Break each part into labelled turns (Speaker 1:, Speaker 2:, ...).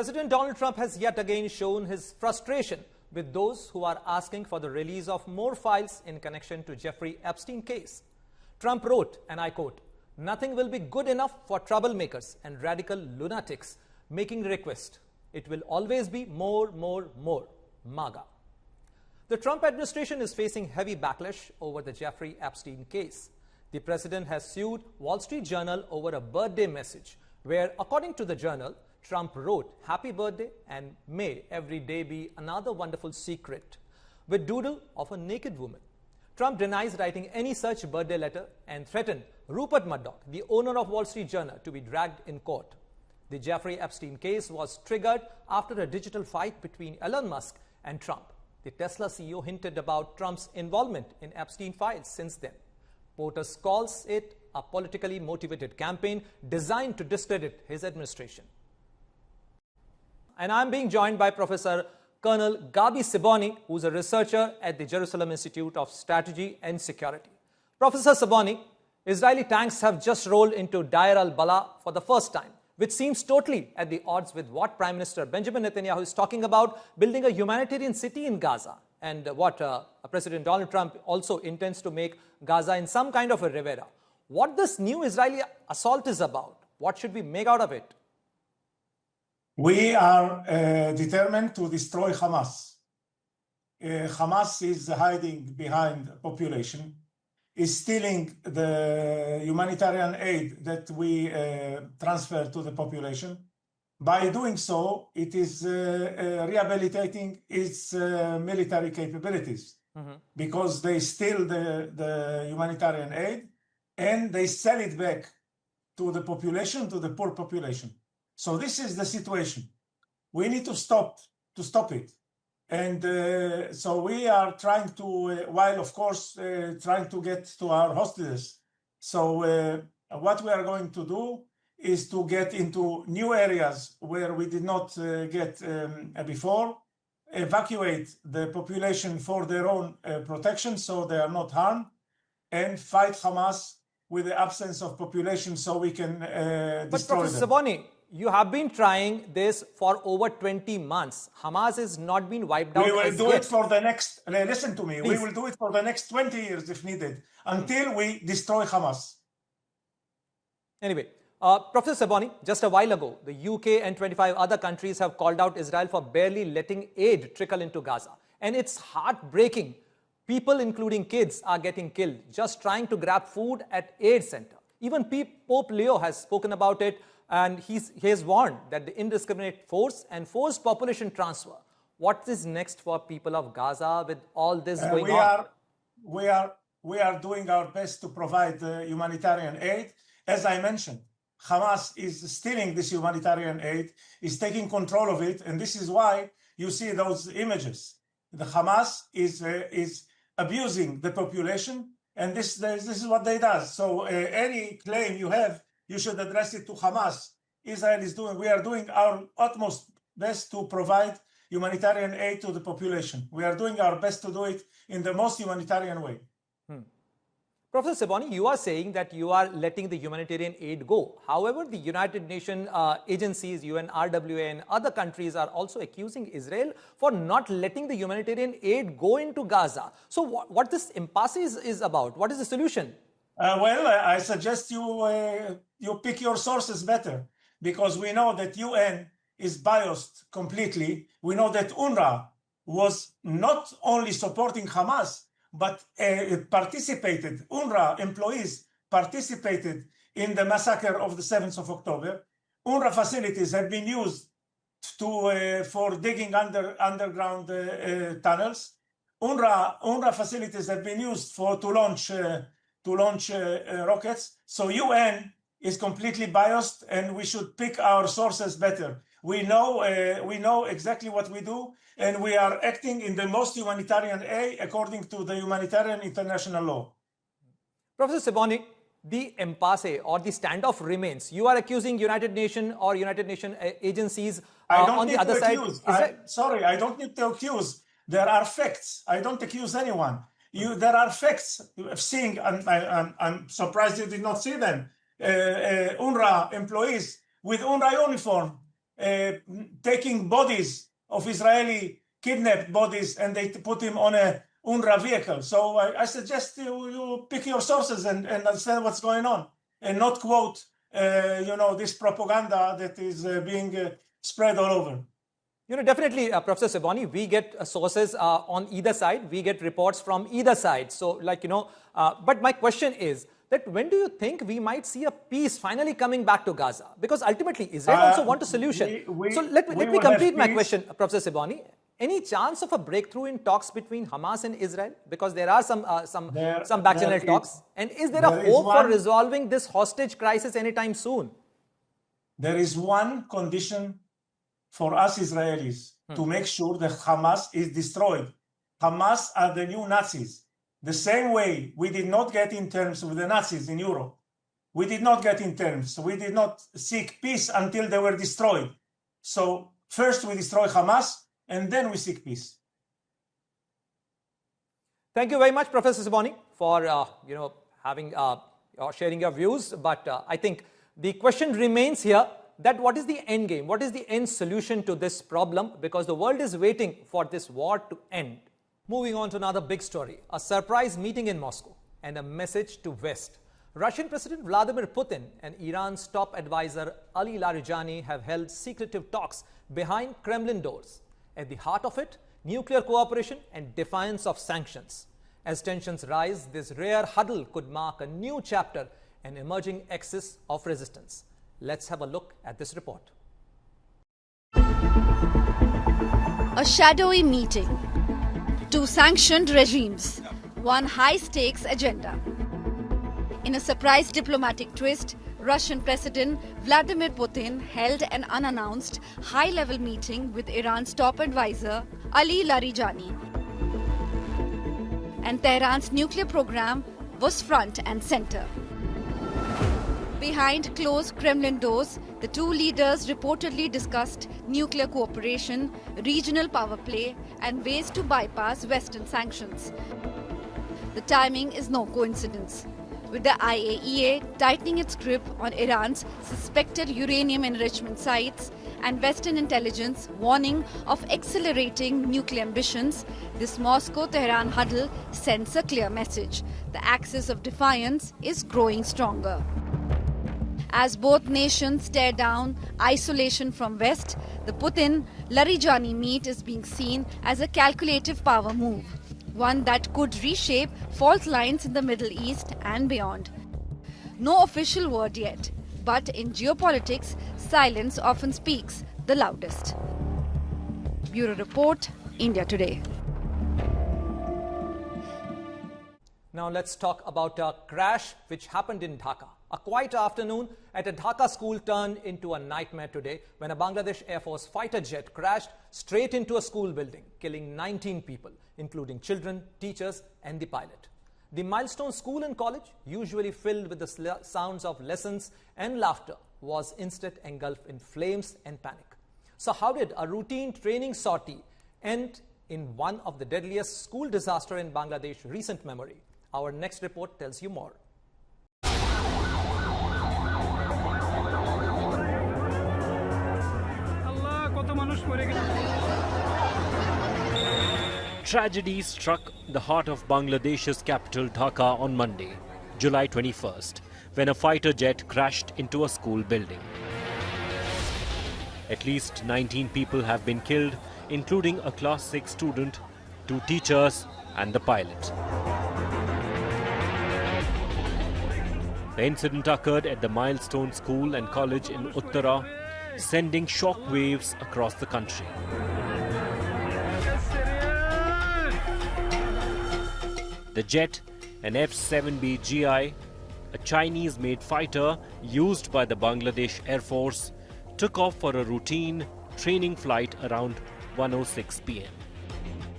Speaker 1: President Donald Trump has yet again shown his frustration with those who are asking for the release of more files in connection to Jeffrey Epstein case. Trump wrote, and I quote, "Nothing will be good enough for troublemakers and radical lunatics making request. It will always be more, MAGA." The Trump administration is facing heavy backlash over the Jeffrey Epstein case. The president has sued Wall Street Journal over a birthday message where, according to the journal, Trump wrote, "Happy birthday and may every day be another wonderful secret," with doodle of a naked woman. Trump denies writing any such birthday letter and threatened Rupert Murdoch, the owner of Wall Street Journal, to be dragged in court. The Jeffrey Epstein case was triggered after a digital fight between Elon Musk and Trump. The Tesla CEO hinted about Trump's involvement in Epstein files since then. POTUS calls it a politically motivated campaign designed to discredit his administration. And I'm being joined by Professor Colonel Gabi Siboni, who's a researcher at the Jerusalem Institute of Strategy and Security. Professor Siboni, Israeli tanks have just rolled into Deir al-Bala for the first time, which seems totally at the odds with what Prime Minister Benjamin Netanyahu is talking about, building a humanitarian city in Gaza, and what President Donald Trump also intends to make Gaza in some kind of a Rivera. What this new Israeli assault is about, what should we make out of it?
Speaker 2: We are determined to destroy Hamas. Hamas is hiding behind population, is stealing the humanitarian aid that we transfer to the population. By doing so, it is rehabilitating its military capabilities, because they steal the humanitarian aid and they sell it back to the population, to the poor population. So this is the situation. We need to stop it. And so we are trying to, while of course trying to get to our hostages. So what we are going to do is to get into new areas where we did not get before, evacuate the population for their own protection so they are not harmed, and fight Hamas with the absence of population so we can destroy
Speaker 1: But Professor
Speaker 2: them.
Speaker 1: Siboni, you have been trying this for over 20 months. Hamas has not been wiped out.
Speaker 2: We will
Speaker 1: as
Speaker 2: do
Speaker 1: yet.
Speaker 2: it for the next, listen to me,
Speaker 1: Please.
Speaker 2: we will do it for the next 20 years if needed, until we destroy Hamas.
Speaker 1: Anyway, Professor Siboni, just a while ago, the UK and 25 other countries have called out Israel for barely letting aid trickle into Gaza. And it's heartbreaking. People, including kids, are getting killed just trying to grab food at aid center. Even Pope Leo has spoken about it, and he has warned that the indiscriminate force and forced population transfer. What is next for people of Gaza with all this going on?
Speaker 2: We are doing our best to provide humanitarian aid. As I mentioned, Hamas is stealing this humanitarian aid, is taking control of it, and this is why you see those images. The Hamas is abusing the population, and this is what they do. So any claim you have, you should address it to Hamas. Israel is doing, we are doing our utmost best to provide humanitarian aid to the population. We are doing our best to do it in the most humanitarian way.
Speaker 1: Professor Siboni, you are saying that you are letting the humanitarian aid go. However, the United Nations agencies, UNRWA and other countries are also accusing Israel for not letting the humanitarian aid go into Gaza. So what this impasse is about? What is the solution?
Speaker 2: Well, I suggest you pick your sources better, because we know that UN is biased completely. We know that UNRWA was not only supporting Hamas, but participated, UNRWA employees participated in the massacre of the 7th of October. UNRWA facilities have been used for digging underground tunnels. UNRWA facilities have been used to launch rockets. So UN is completely biased, and we should pick our sources better. We know exactly what we do, and we are acting in the most humanitarian way according to the humanitarian international law.
Speaker 1: Professor Siboni, the impasse or the standoff remains. You are accusing United Nations or United Nations agencies on the other side.
Speaker 2: Sorry, I don't need to accuse. There are facts. I don't accuse anyone. There are facts. Seeing, I'm surprised you did not see them. UNRWA employees with UNRWA uniform taking bodies of Israeli kidnapped bodies and they put him on a UNRWA vehicle. So I suggest you pick your sources and understand what's going on and not quote, this propaganda that is being spread all over.
Speaker 1: Definitely, Professor Siboni, we get sources on either side. We get reports from either side. So, but my question is that when do you think we might see a peace finally coming back to Gaza? Because ultimately, Israel also wants a solution. So let me complete my question, Professor Siboni. Any chance of a breakthrough in talks between Hamas and Israel? Because there are some back-channel talks. And is there a hope for resolving this hostage crisis anytime soon?
Speaker 2: There is one condition for us Israelis to make sure that Hamas is destroyed. Hamas are the new Nazis. The same way we did not get in terms with the Nazis in Europe. We did not get in terms. We did not seek peace until they were destroyed. So first we destroy Hamas, and then we seek peace.
Speaker 1: Thank you very much, Professor Siboni, for sharing your views. But I think the question remains here that what is the end game? What is the end solution to this problem? Because the world is waiting for this war to end. Moving on to another big story, a surprise meeting in Moscow and a message to West. Russian President Vladimir Putin and Iran's top advisor Ali Larijani have held secretive talks behind Kremlin doors. At the heart of it, nuclear cooperation and defiance of sanctions. As tensions rise, this rare huddle could mark a new chapter, an emerging axis of resistance. Let's have a look at this report.
Speaker 3: A shadowy meeting. Two sanctioned regimes. One high-stakes agenda. In a surprise diplomatic twist, Russian President Vladimir Putin held an unannounced high-level meeting with Iran's top advisor Ali Larijani. And Tehran's nuclear program was front and center. Behind closed Kremlin doors, the two leaders reportedly discussed nuclear cooperation, regional power play, and ways to bypass Western sanctions. The timing is no coincidence, with the IAEA tightening its grip on Iran's suspected uranium enrichment sites and Western intelligence warning of accelerating nuclear ambitions. This Moscow-Tehran huddle sends a clear message. The axis of defiance is growing stronger. As both nations stare down isolation from West, the Putin-Larijani meet is being seen as a calculative power move, one that could reshape fault lines in the Middle East and beyond. No official word yet, but in geopolitics, silence often speaks the loudest. Bureau Report, India Today.
Speaker 1: Now let's talk about a crash which happened in Dhaka. A quiet afternoon at a Dhaka school turned into a nightmare today when a Bangladesh Air Force fighter jet crashed straight into a school building, killing 19 people, including children, teachers, and the pilot. The Milestone School and College, usually filled with the sounds of lessons and laughter, was instead engulfed in flames and panic. So how did a routine training sortie end in one of the deadliest school disasters in Bangladesh recent memory? Our next report tells you more.
Speaker 4: Tragedy struck the heart of Bangladesh's capital Dhaka on Monday, July 21st, when a fighter jet crashed into a school building. At least 19 people have been killed, including a Class 6 student, 2 teachers and the pilot. The incident occurred at the Milestone School and College in Uttara, sending shock waves across the country. The jet, an F-35B GI, a Chinese-made fighter used by the Bangladesh Air Force, took off for a routine training flight around 1:06 p.m.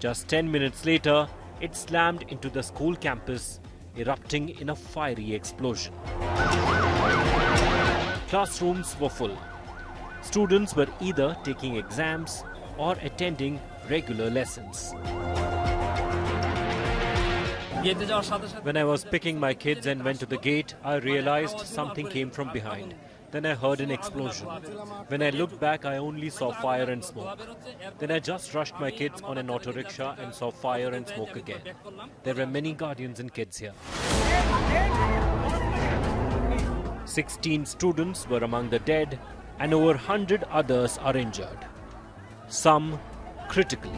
Speaker 4: Just 10 minutes later, it slammed into the school campus, erupting in a fiery explosion. Classrooms were full. Students were either taking exams or attending regular lessons. When I was picking my kids and went to the gate, I realized something came from behind. Then I heard an explosion. When I looked back, I only saw fire and smoke. Then I just rushed my kids on an auto rickshaw and saw fire and smoke again. There were many guardians and kids here. 16 students were among the dead and over 100 others are injured. Some critically.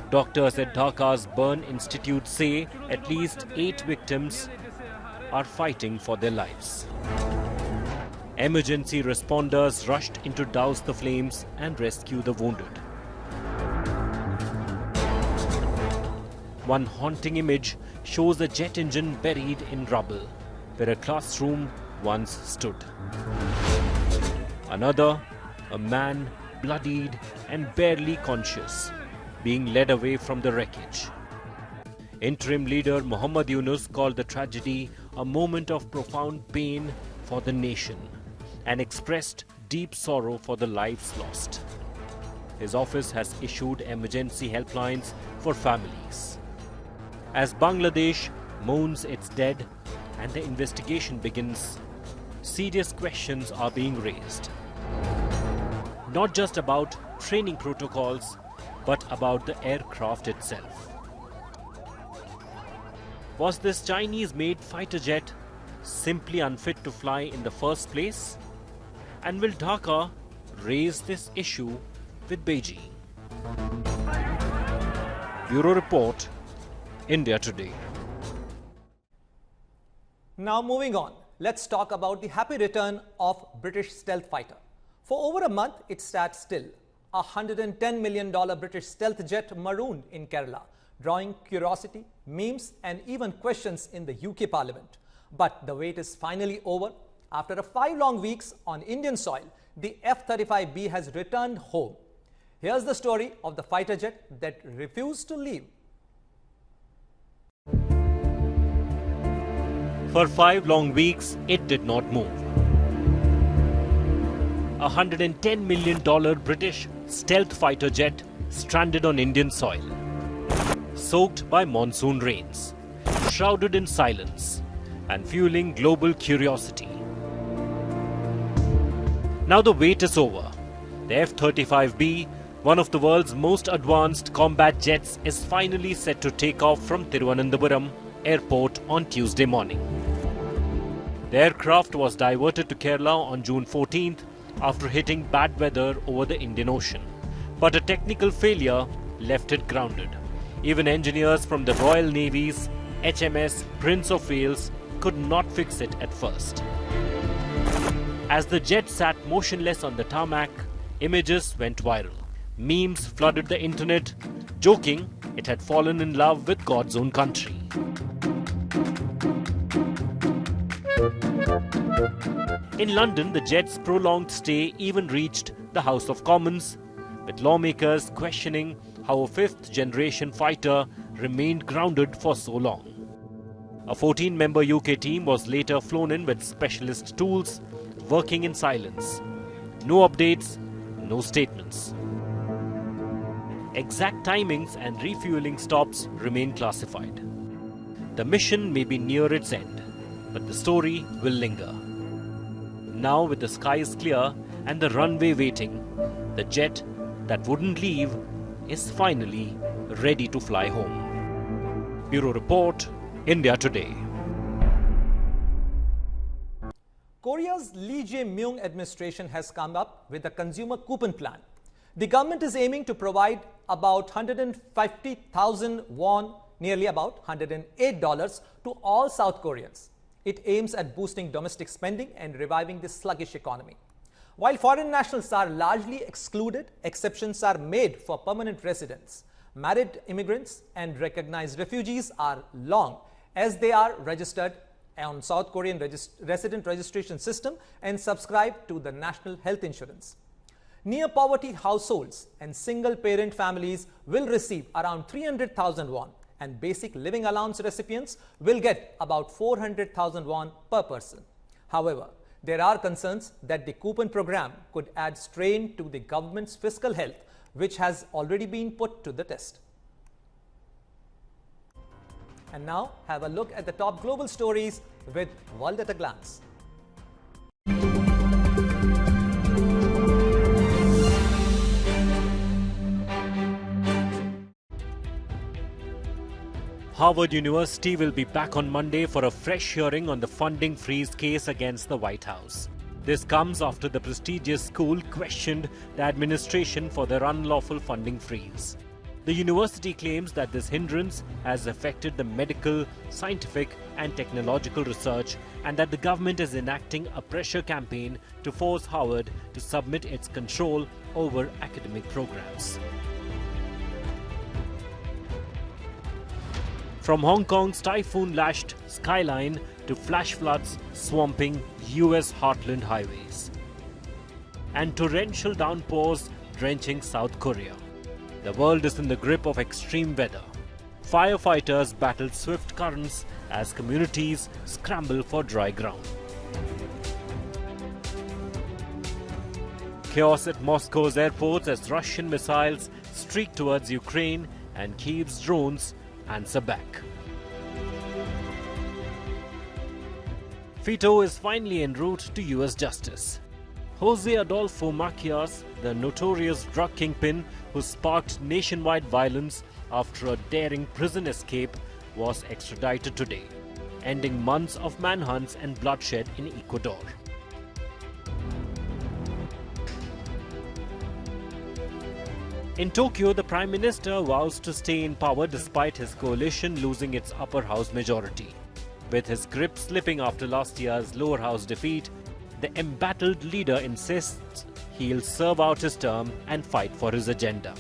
Speaker 4: Doctors at Dhaka's Burn Institute say at least 8 victims are fighting for their lives. Emergency responders rushed in to douse the flames and rescue the wounded. One haunting image shows a jet engine buried in rubble, where a classroom once stood. Another, a man bloodied and barely conscious, being led away from the wreckage. Interim leader Muhammad Yunus called the tragedy a moment of profound pain for the nation and expressed deep sorrow for the lives lost. His office has issued emergency helplines for families. As Bangladesh mourns its dead and the investigation begins, serious questions are being raised. Not just about training protocols, but about the aircraft itself. Was this Chinese-made fighter jet simply unfit to fly in the first place? And will Dhaka raise this issue with Beijing? Bureau Report, India Today.
Speaker 1: Now moving on, let's talk about the happy return of British stealth fighter. For over a month, it sat still. A $110 million British stealth jet marooned in Kerala, drawing curiosity, memes and even questions in the UK Parliament. But the wait is finally over. After 5 long weeks on Indian soil, the F-35B has returned home. Here's the story of the fighter jet that refused to leave.
Speaker 4: For 5 long weeks, it did not move. A $110 million British stealth fighter jet stranded on Indian soil, soaked by monsoon rains, shrouded in silence, and fueling global curiosity. Now the wait is over. The F-35B, one of the world's most advanced combat jets, is finally set to take off from Thiruvananthapuram airport on Tuesday morning. The aircraft was diverted to Kerala on June 14th after hitting bad weather over the Indian Ocean. But a technical failure left it grounded. Even engineers from the Royal Navy's HMS Prince of Wales could not fix it at first. As the jet sat motionless on the tarmac, images went viral. Memes flooded the internet, joking it had fallen in love with God's own country. In London, the jet's prolonged stay even reached the House of Commons, with lawmakers questioning how a 5th-generation fighter remained grounded for so long. A 14-member UK team was later flown in with specialist tools, working in silence. No updates, no statements. Exact timings and refueling stops remain classified. The mission may be near its end, but the story will linger. Now, with the skies clear and the runway waiting, the jet that wouldn't leave is finally ready to fly home. Bureau Report, India Today.
Speaker 1: Korea's Lee Jae-myung administration has come up with a consumer coupon plan. The government is aiming to provide about 150,000 won, nearly about $108, to all South Koreans. It aims at boosting domestic spending and reviving the sluggish economy. While foreign nationals are largely excluded, exceptions are made for permanent residents. Married immigrants and recognized refugees are long, as they are registered on South Korean resident registration system and subscribe to the national health insurance. Near poverty households and single parent families will receive around 300,000 won, and basic living allowance recipients will get about 400,000 won per person. However, there are concerns that the coupon program could add strain to the government's fiscal health, which has already been put to the test. And now, have a look at the top global stories with World at a Glance.
Speaker 4: Harvard University will be back on Monday for a fresh hearing on the funding freeze case against the White House. This comes after the prestigious school questioned the administration for their unlawful funding freeze. The university claims that this hindrance has affected the medical, scientific and technological research, and that the government is enacting a pressure campaign to force Harvard to submit its control over academic programs. From Hong Kong's typhoon-lashed skyline to flash floods swamping US heartland highways, and torrential downpours drenching South Korea, the world is in the grip of extreme weather. Firefighters battle swift currents as communities scramble for dry ground. Chaos at Moscow's airports as Russian missiles streak towards Ukraine and Kyiv's drones answer back. Fito is finally en route to US justice. Jose Adolfo Macias, the notorious drug kingpin who sparked nationwide violence after a daring prison escape, was extradited today, ending months of manhunts and bloodshed in Ecuador. In Tokyo, the Prime Minister vows to stay in power despite his coalition losing its upper house majority. With his grip slipping after last year's lower house defeat, the embattled leader insists he'll serve out his term and fight for his agenda.